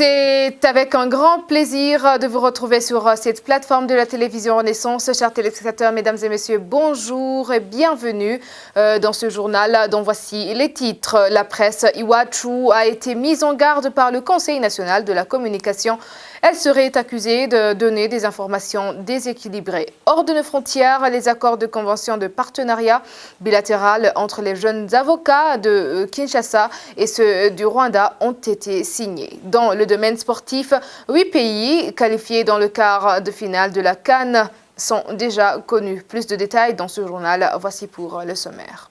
C'est avec un grand plaisir de vous retrouver sur cette plateforme de la télévision Renaissance. Chers téléspectateurs, mesdames et messieurs, bonjour et bienvenue dans ce journal dont voici les titres. La presse Iwachu a été mise en garde par le Conseil national de la communication. Elle serait accusée de donner des informations déséquilibrées. Hors de nos frontières, les accords de convention de partenariat bilatéral entre les jeunes avocats de Kinshasa et ceux du Rwanda ont été signés. Dans le domaine sportif, 8 pays qualifiés dans le quart de finale de la CAN sont déjà connus. Plus de détails dans ce journal, voici pour le sommaire.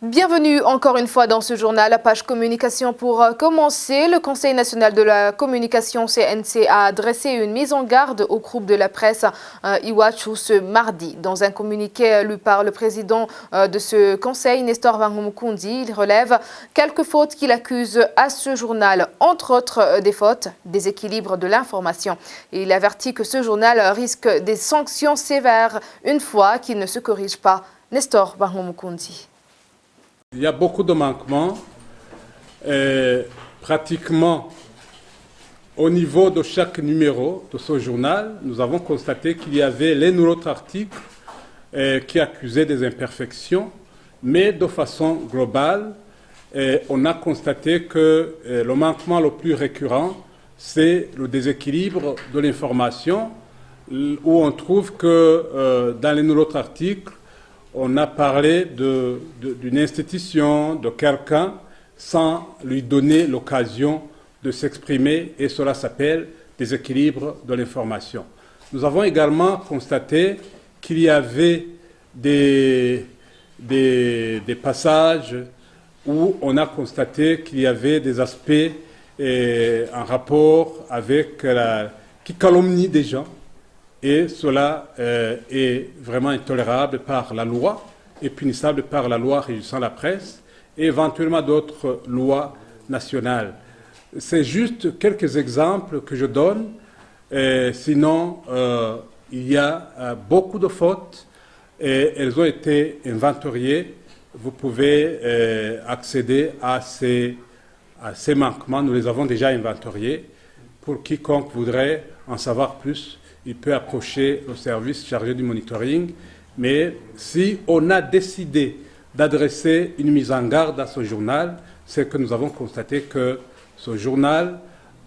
Bienvenue encore une fois dans ce journal, la page communication. Pour commencer, le Conseil national de la communication CNC a adressé une mise en garde au groupe de la presse Iwachu ce mardi. Dans un communiqué lu par le président de ce conseil, Nestor Bangoumukundi, il relève quelques fautes qu'il accuse à ce journal, entre autres des fautes, déséquilibre de l'information. Il avertit que ce journal risque des sanctions sévères une fois qu'il ne se corrige pas. Nestor Bangoumukundi. Il y a beaucoup de manquements, pratiquement au niveau de chaque numéro de ce journal. Nous avons constaté qu'il y avait l'un ou l'autre article qui accusait des imperfections, mais de façon globale, on a constaté que le manquement le plus récurrent, c'est le déséquilibre de l'information, où on trouve que dans l'un ou l'autre article, on a parlé d'une institution, de quelqu'un, sans lui donner l'occasion de s'exprimer, et cela s'appelle déséquilibre de l'information. Nous avons également constaté qu'il y avait des passages où on a constaté qu'il y avait des aspects en rapport avec qui calomnient des gens. Et cela est vraiment intolérable par la loi et punissable par la loi régissant la presse et éventuellement d'autres lois nationales. C'est juste quelques exemples que je donne. Sinon, il y a beaucoup de fautes et elles ont été inventoriées. Vous pouvez accéder à ces manquements. Nous les avons déjà inventoriés. Pour quiconque voudrait en savoir plus, il peut approcher le service chargé du monitoring. Mais si on a décidé d'adresser une mise en garde à ce journal, c'est que nous avons constaté que ce journal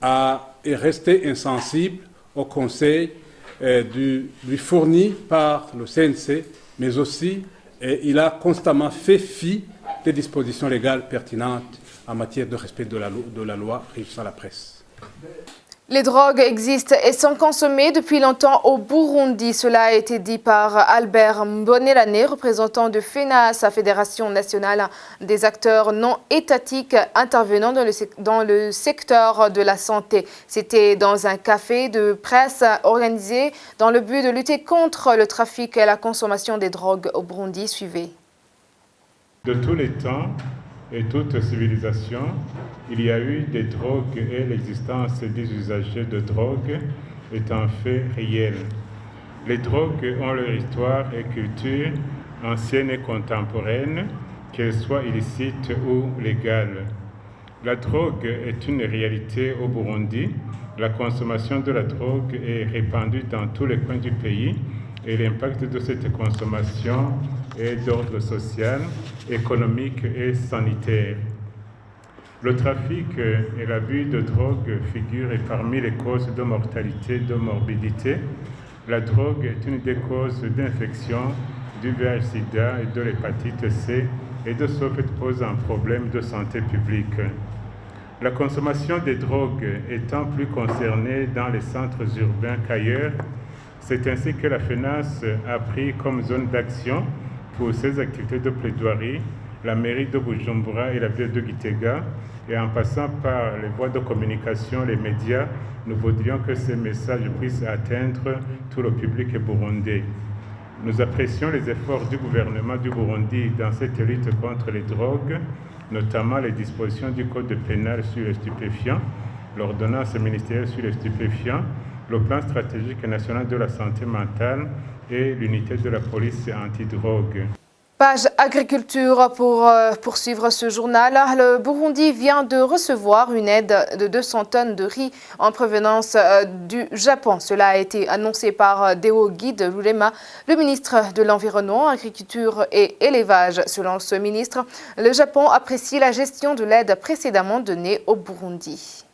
est resté insensible au conseil lui fourni par le CNC, mais aussi il a constamment fait fi des dispositions légales pertinentes en matière de respect de la loi régissant la presse. Les drogues existent et sont consommées depuis longtemps au Burundi. Cela a été dit par Albert Mbonelane, représentant de FENAS, la Fédération nationale des acteurs non étatiques intervenant dans le secteur de la santé. C'était dans un café de presse organisé dans le but de lutter contre le trafic et la consommation des drogues au Burundi. Suivez. De tous les temps et toute civilisation, il y a eu des drogues et l'existence des usagers de drogues est un fait réel. Les drogues ont leur histoire et culture, ancienne et contemporaine, qu'elles soient illicites ou légales. La drogue est une réalité au Burundi. La consommation de la drogue est répandue dans tous les coins du pays et l'impact de cette consommation est d'ordre social, économique et sanitaire. Le trafic et l'abus de drogue figurent parmi les causes de mortalité, de morbidité. La drogue est une des causes d'infection du VIH/SIDA et de l'hépatite C et de ce fait pose un problème de santé publique. La consommation des drogues étant plus concernée dans les centres urbains qu'ailleurs, c'est ainsi que la FENAS a pris comme zone d'action pour ses activités de plaidoirie la mairie de Bujumbura et la ville de Gitega, et en passant par les voies de communication, les médias, nous voudrions que ces messages puissent atteindre tout le public burundais. Nous apprécions les efforts du gouvernement du Burundi dans cette lutte contre les drogues, notamment les dispositions du Code pénal sur les stupéfiants, l'ordonnance ministérielle sur les stupéfiants, le plan stratégique national de la santé mentale et l'unité de la police antidrogue. Page agriculture pour poursuivre ce journal. Le Burundi vient de recevoir une aide de 200 tonnes de riz en provenance du Japon. Cela a été annoncé par Deo Guide Lulema, le ministre de l'Environnement, Agriculture et Élevage. Selon ce ministre, le Japon apprécie la gestion de l'aide précédemment donnée au Burundi.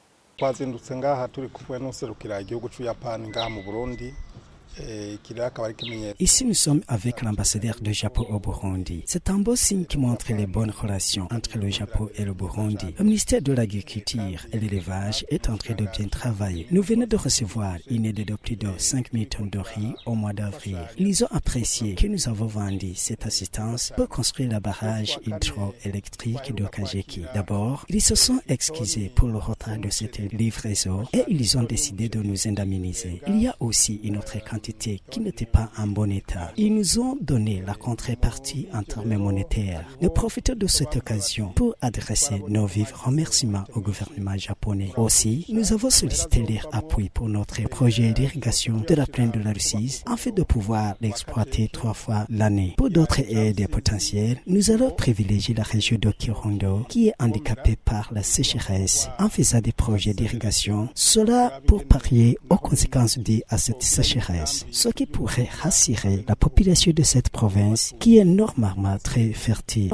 Ici, nous sommes avec l'ambassadeur du Japon au Burundi. C'est un beau signe qui montre les bonnes relations entre le Japon et le Burundi. Le ministère de l'Agriculture et l'Élevage est en train de bien travailler. Nous venons de recevoir une aide de plus de 5 000 tonnes de riz au mois d'avril. Ils ont apprécié que nous avons vendu cette assistance pour construire le barrage hydroélectrique de Kajeki. D'abord, ils se sont excusés pour le retard de cette livraison et ils ont décidé de nous indemniser. Il y a aussi une autre quantité qui n'était pas en bon état. Ils nous ont donné la contrepartie en termes monétaires. Nous profitons de cette occasion pour adresser nos vifs remerciements au gouvernement japonais. Aussi, nous avons sollicité leur appui pour notre projet d'irrigation de la plaine de la Russie afin de pouvoir l'exploiter 3 fois l'année. Pour d'autres aides potentielles, nous allons privilégier la région de Kirundo qui est handicapée par la sécheresse en faisant des projets d'irrigation. Cela pour pallier aux conséquences dues à cette sécheresse. Ce qui pourrait rassurer la population de cette province qui est normalement très fertile.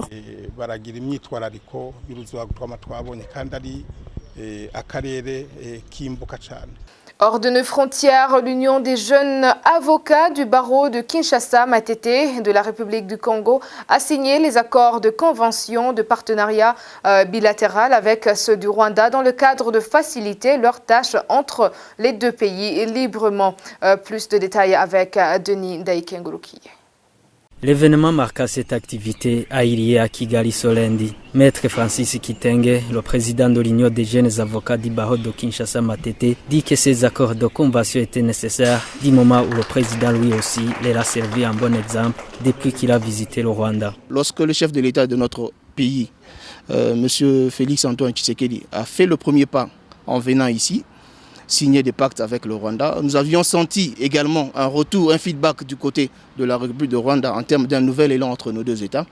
Hors de nos frontières, l'Union des jeunes avocats du barreau de Kinshasa, Matete, de la République du Congo, a signé les accords de convention de partenariat bilatéral avec ceux du Rwanda dans le cadre de faciliter leurs tâches entre les deux pays librement. Plus de détails avec Denis Daïkenguruki. L'événement marqua cette activité a eu lieu à Kigali ce lundi. Maître Francis Kitenge, le président de l'Union des jeunes avocats du barreau de Kinshasa Matete, dit que ces accords de convention étaient nécessaires du moment où le président lui aussi les a servi un bon exemple depuis qu'il a visité le Rwanda. Lorsque le chef de l'État de notre pays, M. Félix Antoine Tshisekedi, a fait le premier pas en venant ici, signer des pactes avec le Rwanda. Nous avions senti également un retour, un feedback du côté de la République de Rwanda en termes d'un nouvel élan entre nos deux États.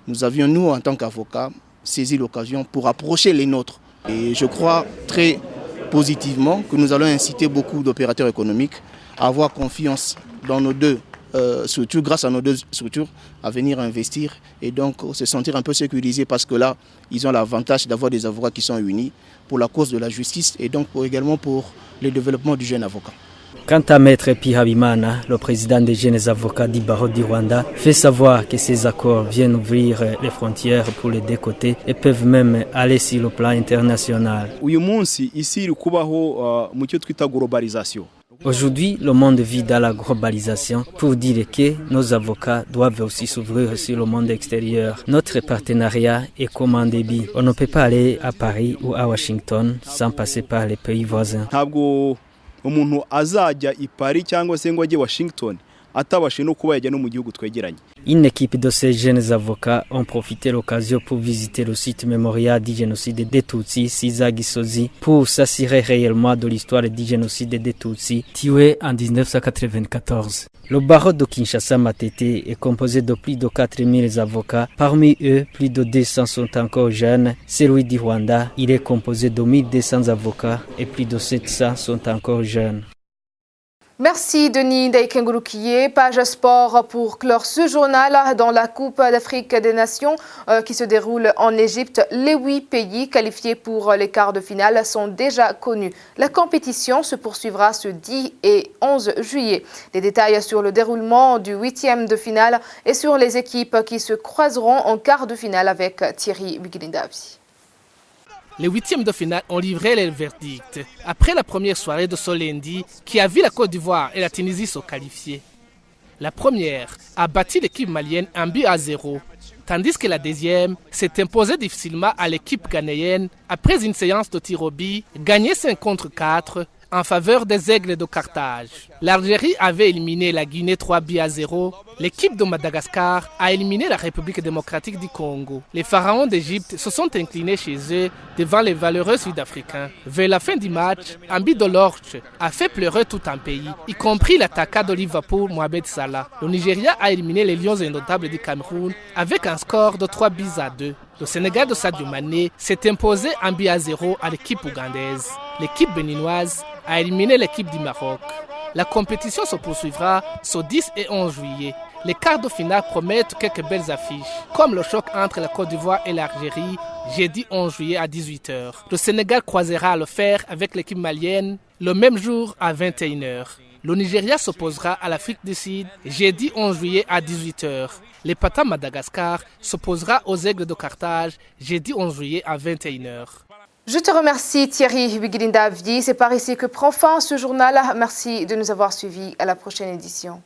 Nous avions, nous, en tant qu'avocats, saisi l'occasion pour approcher les nôtres. Et je crois très positivement que nous allons inciter beaucoup d'opérateurs économiques à avoir confiance dans nos deux structures, grâce à nos deux structures, à venir investir et donc se sentir un peu sécurisés parce que là, ils ont l'avantage d'avoir des avocats qui sont unis pour la cause de la justice et donc également pour le développement du jeune avocat. Quant à Maître Pihabimana, le président des jeunes avocats du barreau du Rwanda, fait savoir que ces accords viennent ouvrir les frontières pour les deux côtés et peuvent même aller sur le plan international. Aujourd'hui, le monde vit dans la globalisation pour dire que nos avocats doivent aussi s'ouvrir sur le monde extérieur. Notre partenariat est comme un débit. On ne peut pas aller à Paris ou à Washington sans passer par les pays voisins. Umuntu azajya i Paris cyangwa se ngo ajye Washington atabashe no kuba yajya no mu gihugu twegeranye. Une équipe de ces jeunes avocats ont profité de l'occasion pour visiter le site mémorial du génocide des Tutsis, Gisozi, pour s'assurer réellement de l'histoire du génocide des Tutsis, tués en 1994. Le barreau de Kinshasa Matete est composé de plus de 4000 avocats. Parmi eux, plus de 200 sont encore jeunes. Celui du Rwanda, il est composé de 1200 avocats et plus de 700 sont encore jeunes. Merci Denis Daïkengurukiye. Page sport pour clore ce journal. Dans la Coupe d'Afrique des Nations qui se déroule en Égypte, les 8 pays qualifiés pour les quarts de finale sont déjà connus. La compétition se poursuivra ce 10 et 11 juillet. Les détails sur le déroulement du 8e de finale et sur les équipes qui se croiseront en quart de finale avec Thierry Bugilindabi. Les 8e de finale ont livré leur verdict après la première soirée de ce lundi qui a vu la Côte d'Ivoire et la Tunisie se qualifier. La première a battu l'équipe malienne 1-0, tandis que la deuxième s'est imposée difficilement à l'équipe ghanéenne après une séance de tir au but gagnée 5 contre 4 en faveur des Aigles de Carthage. L'Algérie avait éliminé la Guinée 3-0. L'équipe de Madagascar a éliminé la République démocratique du Congo. Les pharaons d'Égypte se sont inclinés chez eux devant les valeureux Sud-Africains. Vers la fin du match, Ambi Dolorche a fait pleurer tout un pays, y compris l'attaquant de Liverpool Mohamed Salah. Le Nigeria a éliminé les Lions indomptables du Cameroun avec un score de 3-2. Le Sénégal de Sadio Mané s'est imposé 1-0 à l'équipe ougandaise. L'équipe béninoise a éliminé l'équipe du Maroc. La compétition se poursuivra ce 10 et 11 juillet. Les quarts de finale promettent quelques belles affiches, comme le choc entre la Côte d'Ivoire et l'Algérie, jeudi 11 juillet à 18h. Le Sénégal croisera le fer avec l'équipe malienne le même jour à 21h. Le Nigeria s'opposera à l'Afrique du Sud jeudi 11 juillet à 18h. Les Patas Madagascar s'opposera aux Aigles de Carthage jeudi 11 juillet à 21h. Je te remercie Thierry Biguilinda-Avdi. C'est par ici que prend fin ce journal. Merci de nous avoir suivis. À la prochaine édition.